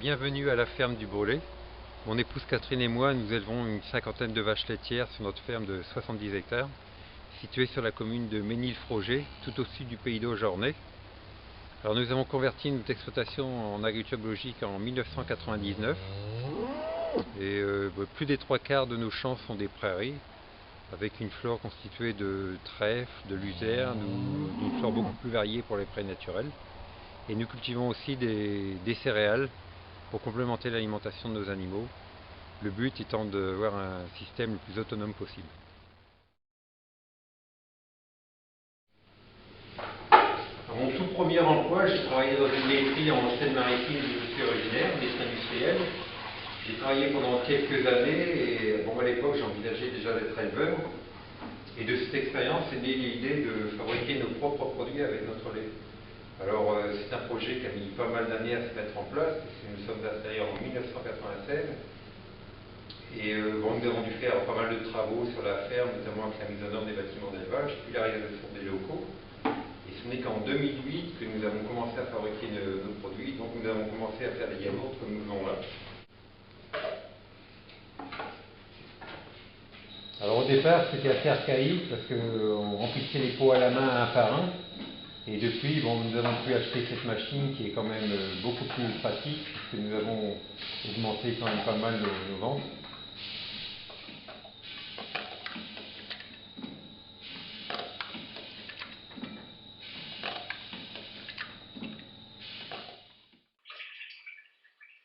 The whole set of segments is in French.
Bienvenue à la ferme du Brelet. Mon épouse Catherine et moi, nous élevons une cinquantaine de vaches laitières sur notre ferme de 70 hectares, située sur la commune de Ménil-Froger, tout au sud du pays d'Aujornay. Alors nous avons converti notre exploitation en agriculture biologique en 1999 et plus des trois quarts de nos champs sont des prairies, avec une flore constituée de trèfle, de luzerne ou d'une flore beaucoup plus variée pour les prairies naturelles. Et nous cultivons aussi des céréales pour complémenter l'alimentation de nos animaux, le but étant d'avoir un système le plus autonome possible. À mon tout premier emploi, j'ai travaillé dans une laiterie en Seine-Maritime d'où je suis originaire, une laiterie industrielle. J'ai travaillé pendant quelques années et à l'époque j'envisageais déjà d'être éleveur. Et de cette expérience est née l'idée de fabriquer nos propres produits avec notre lait. Alors c'est un projet qui a mis pas mal d'années à se mettre en place, puisque nous sommes installés en 1996. Et nous avons dû faire pas mal de travaux sur la ferme, notamment avec la mise en œuvre des bâtiments d'élevage, puis la réalisation des locaux. Et ce n'est qu'en 2008 que nous avons commencé à fabriquer nos produits, donc nous avons commencé à faire des yaourts comme nous faisons là. Alors au départ c'était assez archaïque parce qu'on remplissait les pots à la main un par un. Et depuis, nous avons pu acheter cette machine qui est quand même beaucoup plus pratique puisque nous avons augmenté quand même pas mal nos ventes.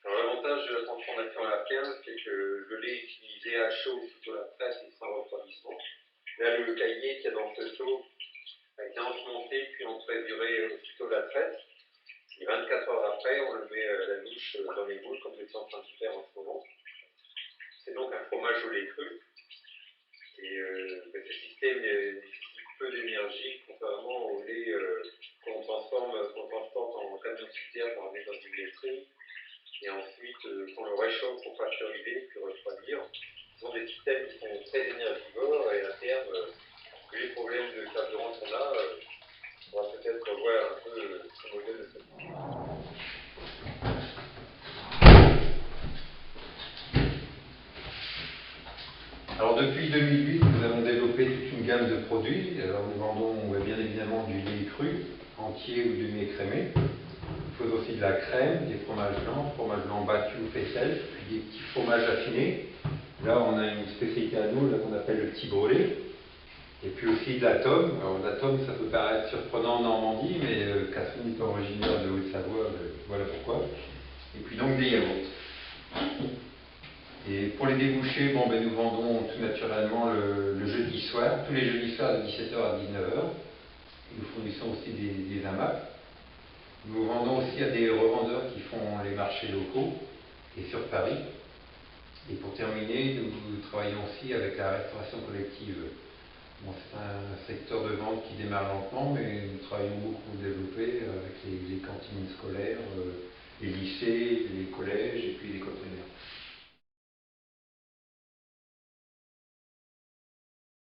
L'avantage de la transformation à la ferme, c'est que le lait utilisé à chaud sous la presse et sans refroidissement. Là, le caillé qu'il y a dans ce seau a été ensemencé puis entraîsuré aussitôt la traite. Et 24 heures après, on le met la louche dans les boules, comme je suis en train de faire en ce moment. C'est donc un fromage au lait cru. Et ce système nécessite peu d'énergie, contrairement au lait qu'on transporte en camion citerne pour amener dans une laiterie. Et ensuite, qu'on le réchauffe pour pasteuriser, puis refroidir. Ce sont des systèmes qui sont très énergivores et à terme, vu les problèmes de carburant qu'on a, on va peut-être revoir un peu ce modèle de cette manière. Alors depuis 2008, nous avons développé toute une gamme de produits. Alors nous vendons bien évidemment du lait cru, entier ou demi-écrémé. Il faut aussi de la crème, des fromages blancs battus ou faisselle, puis des petits fromages affinés. Là, on a une spécialité à nous qu'on appelle le petit brelet. Et puis aussi de la tome. Alors la tome, ça peut paraître surprenant en Normandie, mais Catherine est originaire de Haute-Savoie, voilà pourquoi. Et puis donc des yaourts. Et pour les débouchés, nous vendons tout naturellement le jeudi soir, tous les jeudis soirs de 17h à 19h. Nous fournissons aussi des hamacs. Nous vendons aussi à des revendeurs qui font les marchés locaux et sur Paris. Et pour terminer, nous travaillons aussi avec la restauration collective. C'est un secteur de vente qui démarre lentement, mais nous travaillons beaucoup pour le développer avec les cantines scolaires, les lycées, les collèges et puis les écoles primaires.